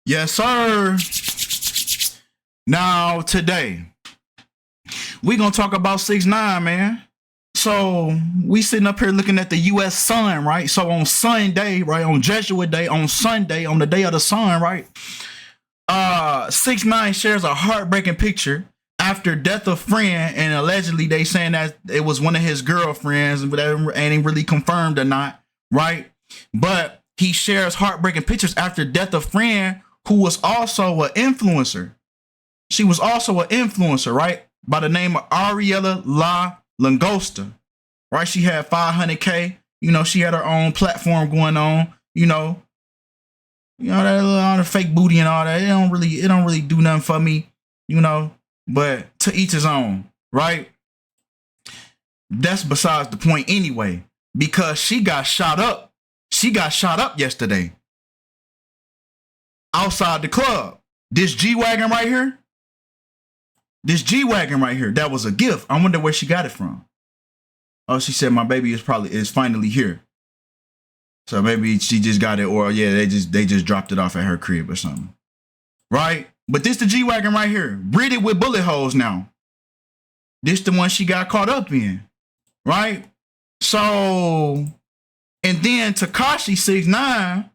Yes, sir. Now, today, we gonna talk about 6ix9ine, man. So, we sitting up here looking at the U.S. sun, right? So, on Sunday, right? On Jesuit Day, on Sunday, on the day of the sun, right? 6ix9ine shares a heartbreaking picture after death of friend, and allegedly they saying that it was one of his girlfriends, but that ain't really confirmed or not, right? But he shares heartbreaking pictures after death of friend who was also an influencer. She was also an influencer, right? By the name of Ariela La Langosta, right? She had 500K. You know, she had her own platform going on. You know that all the fake booty and all that. It don't really do nothing for me. You know, but to each his own, right? That's besides the point anyway, because she got shot up. She got shot up yesterday outside the club. This G-Wagon right here. This G-Wagon right here, that was a gift. I wonder where she got it from. Oh, she said my baby is finally here. So maybe she just got it, or yeah, they just dropped it off at her crib or something. Right? But this the G-Wagon right here, ridded with bullet holes now. This the one she got caught up in. Right? So, and then Tekashi 6ix9ine,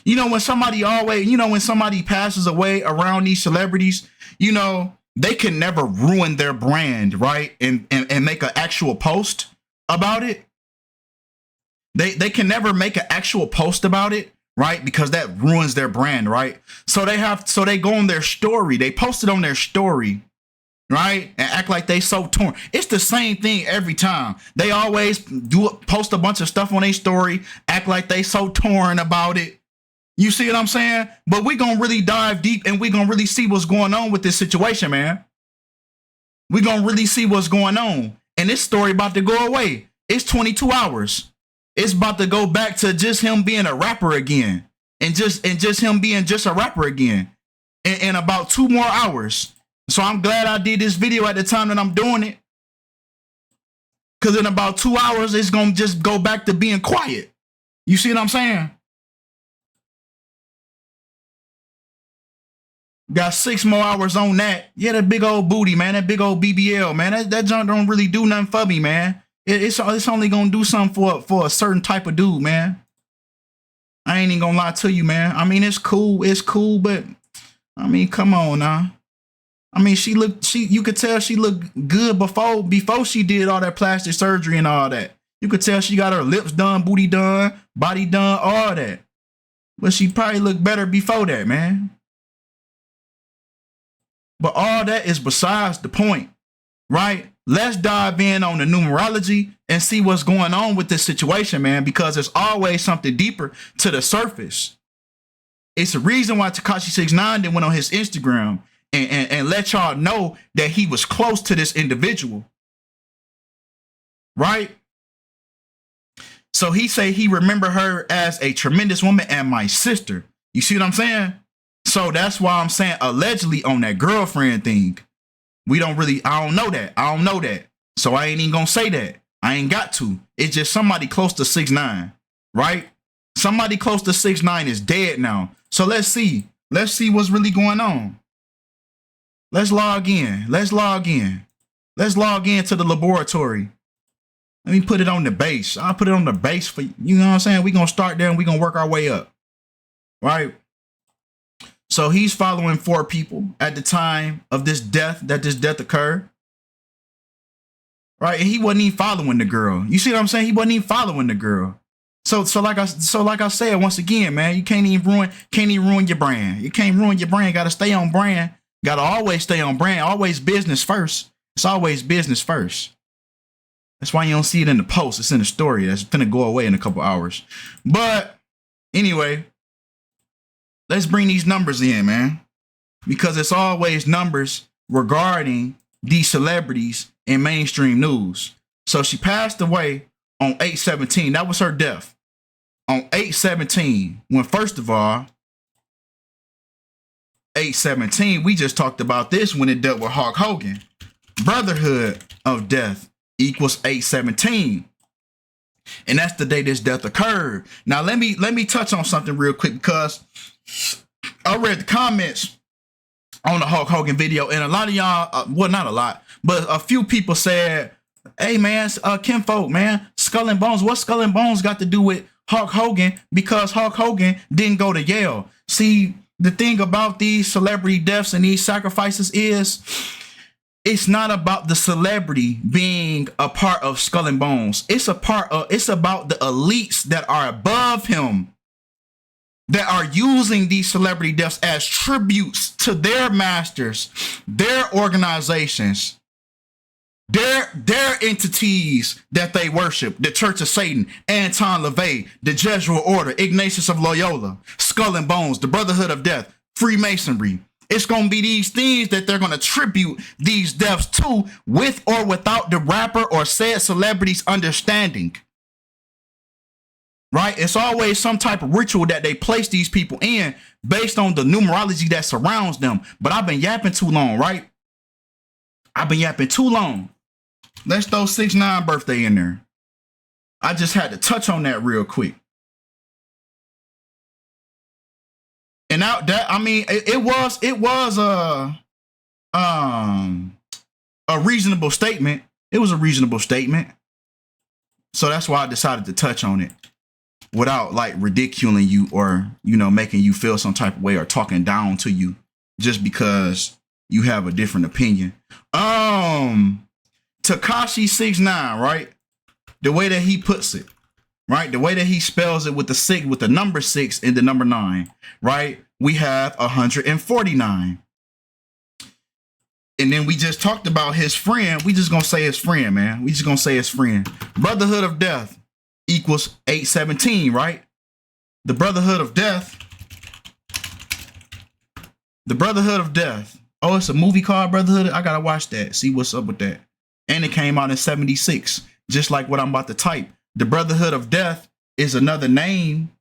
you know, when somebody passes away around these celebrities, you know, they can never ruin their brand, right? And make an actual post about it. They can never make an actual post about it, right? Because that ruins their brand, right? So they go on their story. They post it on their story, right? And act like they so torn. It's the same thing every time. They always post a bunch of stuff on their story, act like they so torn about it. You see what I'm saying? But we're going to really dive deep and we're going to really see what's going on with this situation, man. We're going to really see what's going on. And this story about to go away. It's 22 hours. It's about to go back to just him being a rapper again. And just him being just a rapper again. In about 2 more hours. So I'm glad I did this video at the time that I'm doing it. Because in about 2 hours, it's going to just go back to being quiet. You see what I'm saying? Got 6 more hours on that. Yeah, that big old booty, man. That big old BBL, man. That junk don't really do nothing for me, man. It's only gonna do something for a certain type of dude, man. I ain't even gonna lie to you, man. I mean, it's cool, but I mean, come on now. I mean, you could tell she looked good before she did all that plastic surgery and all that. You could tell she got her lips done, booty done, body done, all that. But she probably looked better before that, man. But all that is besides the point, right? Let's dive in on the numerology and see what's going on with this situation, man, because there's always something deeper to the surface. It's the reason why Tekashi 6ix9ine then went on his Instagram and let y'all know that he was close to this individual, right? So he say he remembered her as a tremendous woman and my sister. You see what I'm saying? So that's why I'm saying allegedly on that girlfriend thing. I don't know that. So I ain't even gonna say that. I ain't got to. It's just somebody close to 6ix9ine, right? Somebody close to 6ix9ine is dead now. So let's see. Let's see what's really going on. Let's log in. Let's log in to the laboratory. Let me put it on the base. I'll put it on the base for you. You know what I'm saying? We're gonna start there and we're gonna work our way up. Right? So he's following 4 people at the time of this death occurred. Right? And he wasn't even following the girl. You see what I'm saying? He wasn't even following the girl. So like I said, once again, man, you can't even ruin your brand. You can't ruin your brand. Gotta stay on brand. Gotta always stay on brand. Always business first. It's always business first. That's why you don't see it in the post. It's in the story. That's gonna go away in a couple hours. But anyway, let's bring these numbers in, man, because it's always numbers regarding these celebrities in mainstream news. So she passed away on 8/17. That was her death. On 8/17, when first of all, 8/17, we just talked about this when it dealt with Hulk Hogan. Brotherhood of death equals 8/17. And that's the day this death occurred. Now let me touch on something real quick, because I read the comments on the Hulk Hogan video, and a lot of y'all, well, not a lot, but a few people said, hey man, Kinfolk, man, Skull and Bones, what's Skull and Bones got to do with Hulk Hogan? Because Hulk Hogan didn't go to Yale. See, the thing about these celebrity deaths and these sacrifices is, it's not about the celebrity being a part of Skull and Bones. It's about the elites that are above him, that are using these celebrity deaths as tributes to their masters, their organizations, their entities that they worship: the Church of Satan, Anton LaVey, the Jesuit Order, Ignatius of Loyola, Skull and Bones, the Brotherhood of Death, Freemasonry. It's going to be these things that they're going to tribute these deaths to, with or without the rapper or said celebrity's understanding. Right? It's always some type of ritual that they place these people in based on the numerology that surrounds them. But I've been yapping too long, right? I've been yapping too long. Let's throw 6ix9ine birthday in there. I just had to touch on that real quick. And now that, I mean, it was a reasonable statement. It was a reasonable statement. So that's why I decided to touch on it, without like ridiculing you or, you know, making you feel some type of way or talking down to you just because you have a different opinion. Tekashi 6ix9ine, right? The way that he puts it, right? The way that he spells it with the number 6 and the number 9, right? We have 149. And then we just talked about his friend. We just gonna say his friend, man. We just gonna say his friend. Brotherhood of Death equals 817, right? The Brotherhood of Death. The Brotherhood of Death. Oh, it's a movie called Brotherhood. I gotta watch that. See what's up with that. And it came out in 76, just like what I'm about to type. The Brotherhood of Death is another name.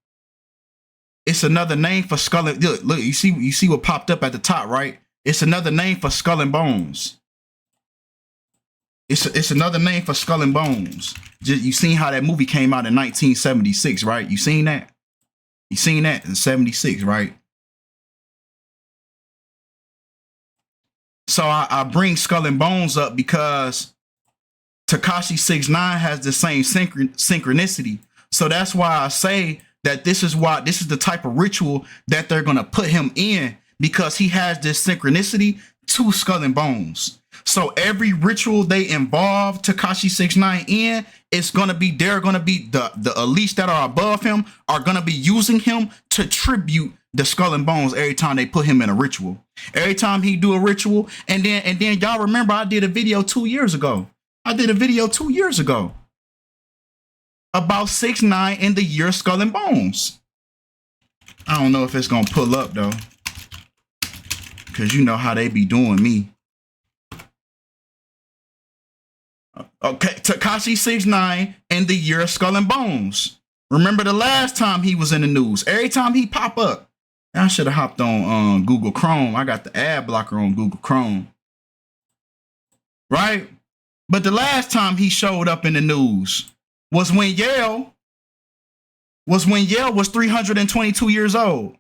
It's another name for Skull and... Look, you see what popped up at the top, right? It's another name for Skull and Bones. It's another name for Skull and Bones. You seen how that movie came out in 1976, right? You seen that? You seen that in 76, right? So I bring Skull and Bones up because Tekashi 6ix9ine has the same synchronicity. So that's why I say that this is the type of ritual that they're going to put him in, because he has this synchronicity to Skull and Bones. So every ritual they involve Tekashi 6ix9ine in, they're gonna be the elites that are above him are gonna be using him to tribute the Skull and Bones every time they put him in a ritual. Every time he do a ritual, and then y'all remember I did a video 2 years ago. about 6ix9ine in the year Skull and Bones. I don't know if it's gonna pull up though, because you know how they be doing me. Okay, Tekashi 6ix9ine in the year Skull and Bones. Remember the last time he was in the news? Every time he pop up, I should have hopped on Google Chrome. I got the ad blocker on Google Chrome, right? But the last time he showed up in the news was when Yale was 322 years old.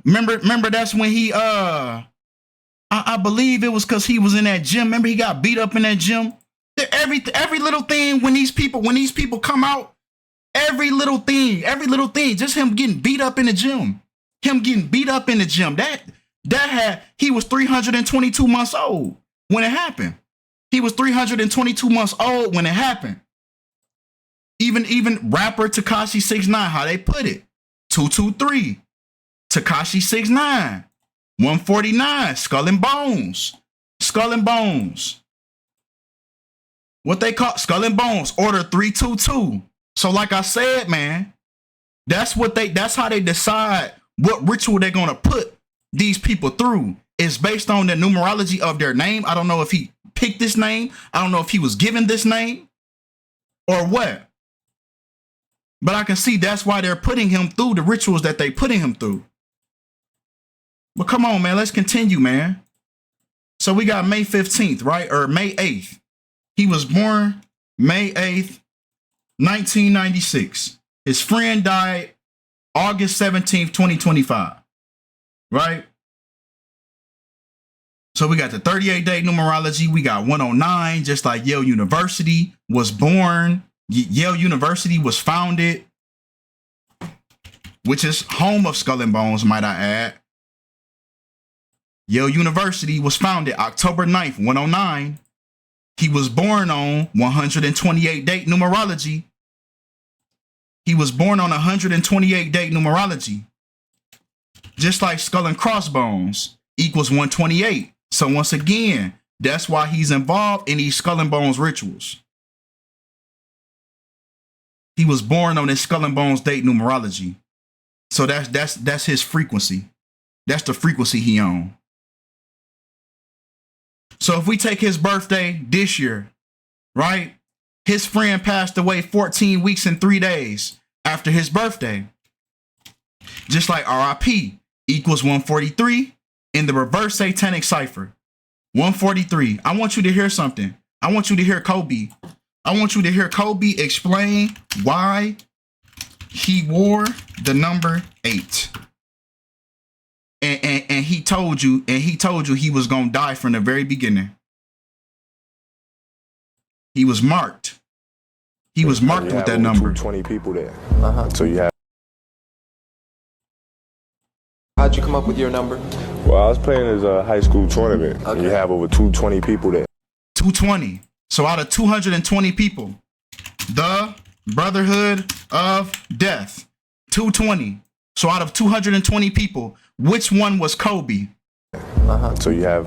Remember that's when he I believe it was because he was in that gym. Remember he got beat up in that gym. Every little thing when these people come out, every little thing, just him getting beat up in the gym. He was 322 months old when it happened. He was 322 months old when it happened. Even rapper Tekashi 6ix9ine, how they put it, 223, Tekashi 6ix9ine, 149, Skull and Bones. What they call Skull and Bones, Order 322. So like I said, man, that's how they decide what ritual they're gonna put these people through. It's based on the numerology of their name. I don't know if he picked this name. I don't know if he was given this name or what. But I can see that's why they're putting him through the rituals that they putting him through. But come on, man, let's continue, man. So we got May 15th, right? Or May 8th. He was born May 8th, 1996. His friend died August 17th, 2025. right? So we got the 38-day numerology. We got 109, just like Yale University was born. Yale University was founded, which is home of Skull and Bones, might I add. Yale University was founded October 9th, 109. He was born on 128-day numerology. He was born on 128-day numerology. Just like Skull and Crossbones equals 128. So once again, that's why he's involved in these Skull and Bones rituals. He was born on this Skull and Bones date numerology. So that's his frequency. That's the frequency he on. So if we take his birthday this year, right? His friend passed away 14 weeks and 3 days after his birthday. Just like RIP equals 143 in the reverse satanic cipher. 143. I want you to hear something. I want you to hear Kobe. I want you to hear Kobe explain why he wore the number 8. And he told you he was gonna die from the very beginning. He was marked. He was marked with that number. 20 people there. So you have. How'd you come up with your number? Well, I was playing as a high school tournament. Okay. And you have over 220 people there. 220. So out of 220 people, the Brotherhood of Death, 220. So out of 220 people, which one was Kobe? So you have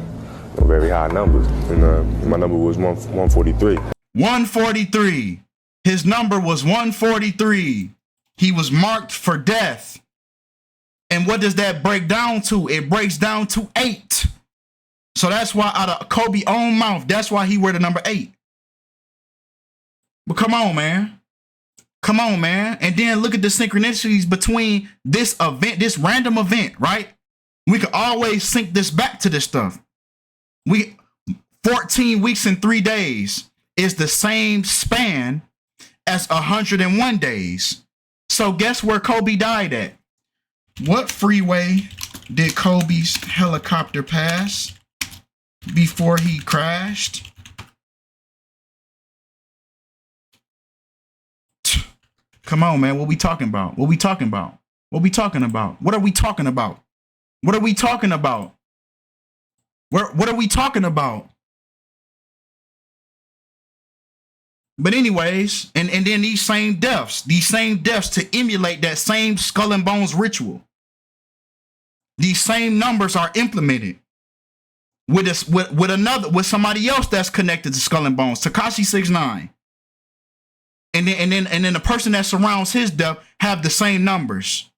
very high numbers. And my number was 143. 143. His number was 143. He was marked for death. And what does that break down to? It breaks down to 8. So that's why out of Kobe's own mouth, that's why he wear the number 8. But come on, man. Come on, man. And then look at the synchronicities between this event, this random event, right? We could always sync this back to this stuff. 14 weeks and 3 days is the same span as 101 days. So guess where Kobe died at? What freeway did Kobe's helicopter pass before he crashed? Come on, man. What we talking about? What we talking about? What we talking about? What are we talking about? What are we talking about? What are we talking about? But anyways, and then these same deaths to emulate that same Skull and Bones ritual. These same numbers are implemented with somebody else that's connected to Skull and Bones, Tekashi 6ix9ine. And then the person that surrounds his death have the same numbers.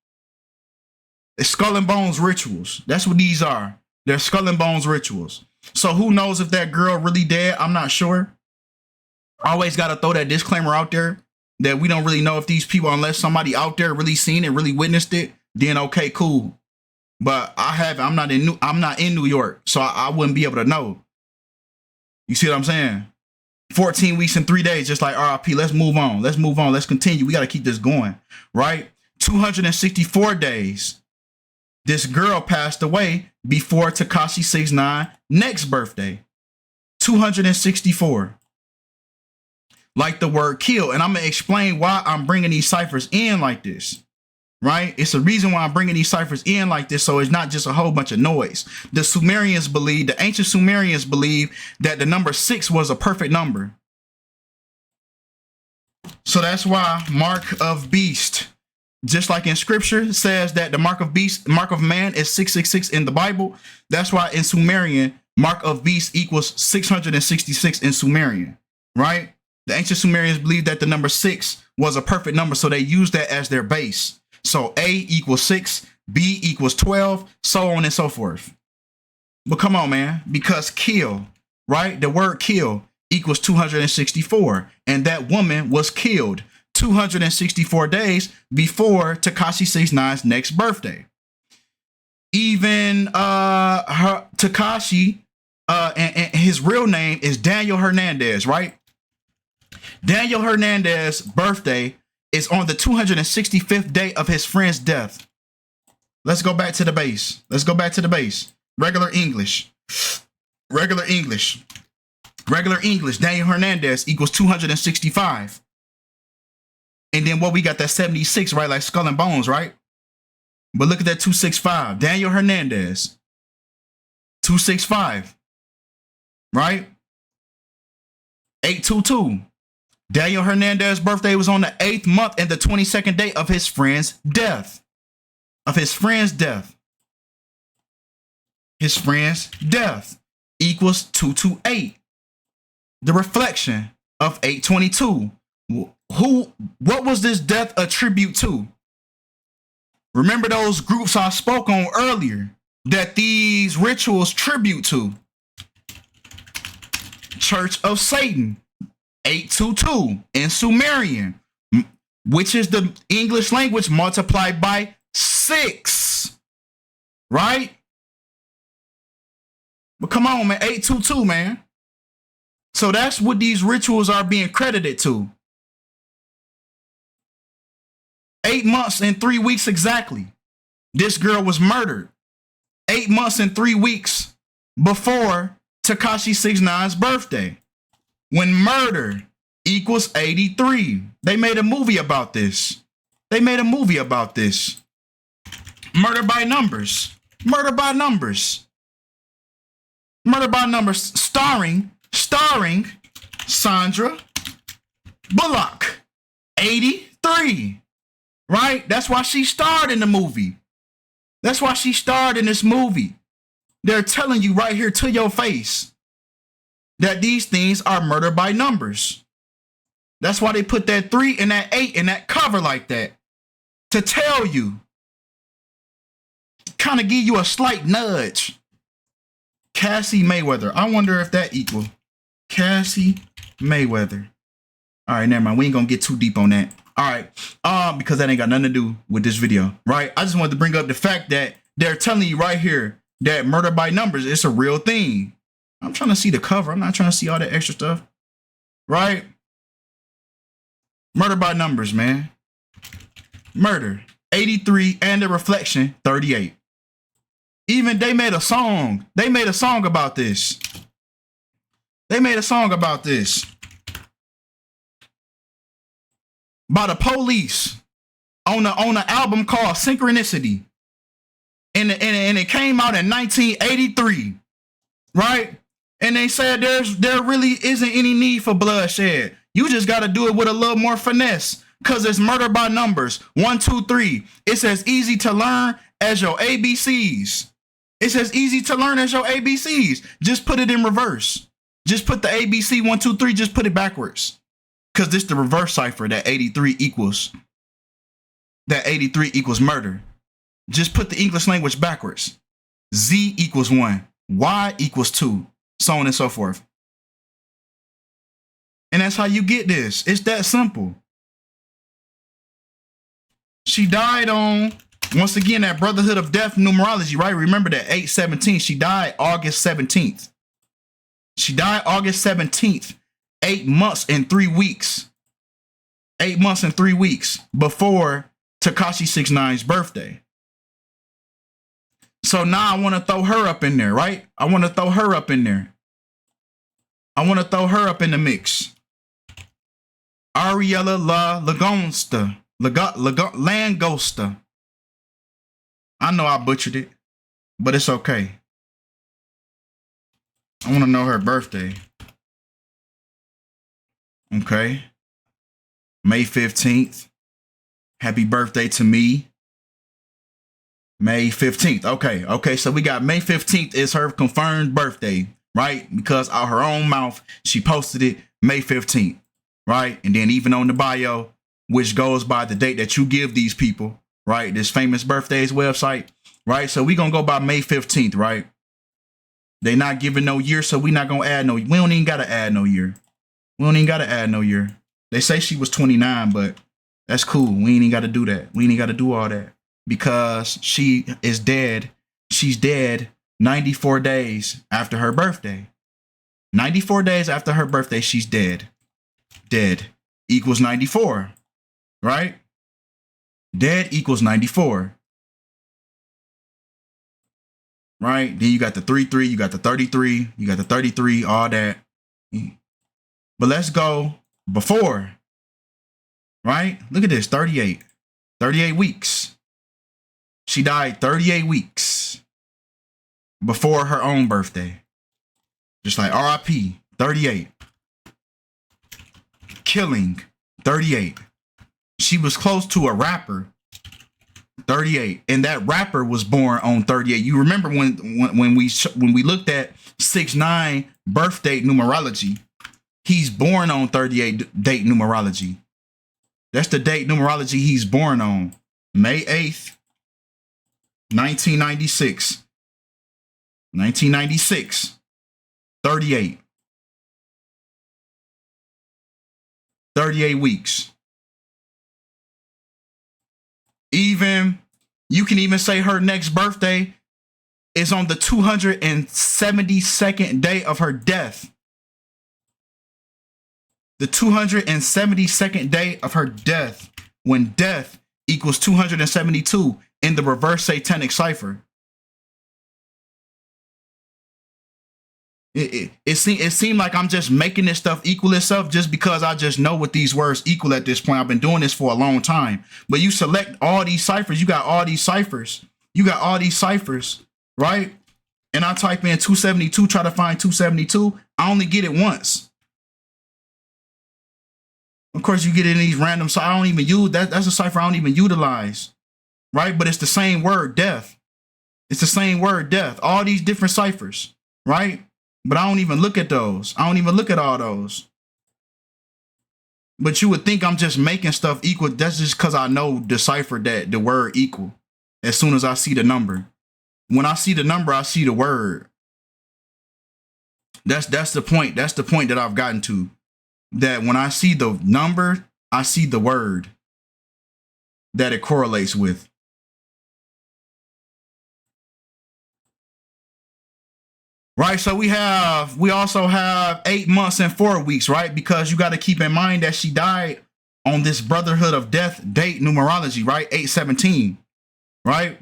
It's Skull and Bones rituals. That's what these are. They're Skull and Bones rituals. So who knows if that girl really dead? I'm not sure. Always got to throw that disclaimer out there that we don't really know if these people, unless somebody out there really seen it, really witnessed it, then okay, cool. But I'm not in New York, so I wouldn't be able to know. You see what I'm saying? 14 weeks and 3 days, just like RIP. Let's move on. Let's move on. Let's continue. We got to keep this going, right? 264 days. This girl passed away before Tekashi 6ix9ine next birthday. 264. Like the word kill. And I'm going to explain why I'm bringing these ciphers in like this, right? It's a reason why I'm bringing these ciphers in like this, so it's not just a whole bunch of noise. The ancient Sumerians believed that the number 6 was a perfect number. So that's why mark of beast, just like in scripture says that the mark of man is 666 in the Bible. That's why in Sumerian, mark of beast equals 666 in Sumerian, right? The ancient Sumerians believed that the number 6 was a perfect number, so they used that as their base. So A equals 6, B equals 12, so on and so forth. But come on, man, because kill, right? The word kill equals 264, and that woman was killed 264 days before Tekashi 6ix9ine's next birthday. Even Tekashi, and his real name is Daniel Hernandez, right? Daniel Hernandez's birthday is on the 265th day of his friend's death. Let's go back to the base. Let's go back to the base. Regular English. Regular English. Regular English. Daniel Hernandez equals 265. And then what we got, that 76, right? Like skull and bones, right? But look at that 265. Daniel Hernandez. 265. Right? 822. Daniel Hernandez's birthday was on the 8th month and the 22nd day of his friend's death. Of his friend's death. His friend's death equals 228. The reflection of 822. What was this death a tribute to? Remember those groups I spoke on earlier that these rituals tribute to? Church of Satan, 822 in Sumerian, which is the English language multiplied by 6, right? But come on, man, 822, man. So that's what these rituals are being credited to. 8 months and 3 weeks exactly. This girl was murdered 8 months and 3 weeks before Tekashi 6ix9ine's birthday, when murder equals 83. They made a movie about this. Murder by numbers. Murder by numbers. Starring Sandra Bullock. 83. Right? That's why she starred in the movie. That's why she starred in this movie. They're telling you right here to your face that these things are murder by numbers. That's why they put that 3 and that 8 in that cover like that. To tell you. Kind of give you a slight nudge. Cassie Mayweather. I wonder if that equals Cassie Mayweather. All right, never mind. We ain't gonna get too deep on that. All right, because that ain't got nothing to do with this video, right? I just wanted to bring up the fact that they're telling you right here that murder by numbers is a real thing. I'm trying to see the cover. I'm not trying to see all that extra stuff, right? Murder by numbers, man. Murder, 83, and the reflection, 38. Even they made a song. They made a song about this. By the Police on the album called Synchronicity. And it came out in 1983, right? And they said there really isn't any need for bloodshed. You just got to do it with a little more finesse, because it's murder by numbers. 1, 2, 3. It's as easy to learn as your ABCs. Just put it in reverse. Just put the ABC 1, 2, 3. Just put it backwards. Because this the reverse cipher that 83 equals. That 83 equals murder. Just put the English language backwards. Z equals 1. Y equals 2. So on and so forth. And that's how you get this. It's that simple. She died on, once again, that Brotherhood of Death numerology, right? Remember that 8/17. She died August 17th. 8 months and 3 weeks. 8 months and 3 weeks before Tekashi 6ix9ine's birthday. So now I want to throw her up in there, right? I want to throw her up in the mix. Ariela La Langosta. Langosta. I know I butchered it, but it's okay. I want to know her birthday. Okay. May 15th. Happy birthday to me. May 15th. Okay. So we got May 15th is her confirmed birthday, right? Because out her own mouth, she posted it May 15th, right? And then even on the bio, which goes by the date that you give these people, right? This famous birthdays website, right? So we gonna go by May 15th, right? They not giving no year, so we not gonna add no. We don't even gotta add no year. They say she was 29, but that's cool. We ain't even gotta do that. We ain't even gotta do all that because she is dead. She's dead 94 days after her birthday. 94 days after her birthday, she's dead. Dead equals 94, right? Dead equals 94. right? Then you got the 3-3, you got the 33, you got the 33, all that. But let's go before, right? Look at this, 38. 38 weeks. She died 38 weeks before her own birthday. Just like RIP, 38. Killing, 38. She was close to a rapper, 38, and that rapper was born on 38. You remember when we looked at 6ix9ine birth date numerology? He's born on 38 date numerology. That's the date numerology he's born on. May 8th, 1996. 1996. 38. 38 weeks. Even, you can even say her next birthday is on the 272nd day of her death. The 272nd day of her death, when death equals 272 in the reverse satanic cipher. It seemed like I'm just making this stuff equal itself just because I just know what these words equal at this point. I've been doing this for a long time. But you select all these ciphers. You got all these ciphers. You got all these ciphers, right? And I type in 272, try to find 272. I only get it once. Of course, you get in these random, so I don't even use that. That's a cipher I don't even utilize, right? But it's the same word, death. It's the same word, death. All these different ciphers, right? But I don't even look at those. I don't even look at all those. But you would think I'm just making stuff equal. That's just because I know decipher that the word equal as soon as I see the number. When I see the number, I see the word. That's the point. That's the point that I've gotten to. That when I see the number, I see the word that it correlates with. Right, so we also have 8 months and 4 weeks, right? Because you got to keep in mind that she died on this Brotherhood of Death date numerology, right? 8/17, right?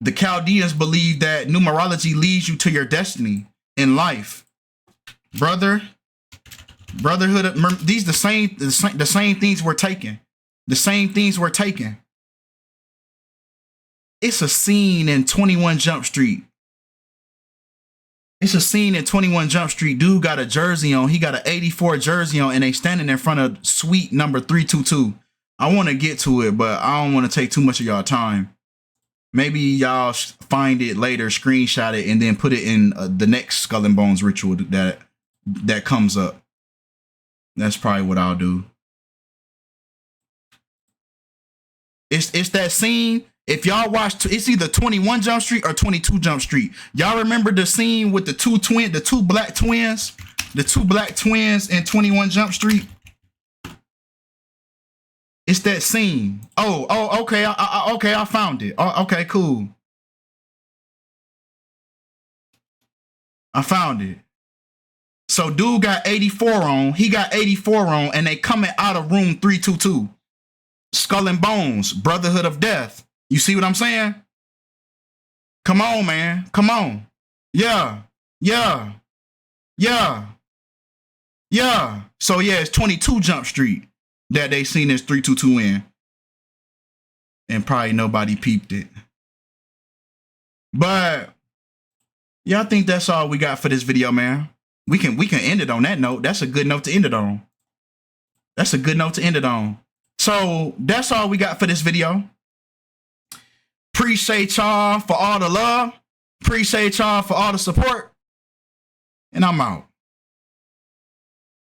The Chaldeans believe that numerology leads you to your destiny in life. Brotherhood of, these the same things we're taking. The same things we're taking. It's a scene in 21 Jump Street. It's a scene in 21 Jump Street. Dude got a jersey on. He got an 84 jersey on, and they standing in front of suite number 322. I want to get to it, but I don't want to take too much of y'all time. Maybe y'all find it later, screenshot it, and then put it in the next Skull and Bones ritual that comes up. That's probably what I'll do. It's that scene. If y'all watch, it's either 21 Jump Street or 22 Jump Street. Y'all remember the scene with the two black twins in 21 Jump Street? It's that scene. Oh, okay. I found it. Oh, okay, cool. I found it. So dude got 84 on. He got 84 on, and they coming out of room 322. Skull and Bones, Brotherhood of Death. You see what I'm saying? Come on, man. Come on. Yeah. So yeah, it's 22 Jump Street that they seen this 322 in. And probably nobody peeped it. But yeah, I think that's all we got for this video, man. We can end it on that note. That's a good note to end it on. That's a good note to end it on. So that's all we got for this video. Appreciate y'all for all the love. Appreciate y'all for all the support. And I'm out.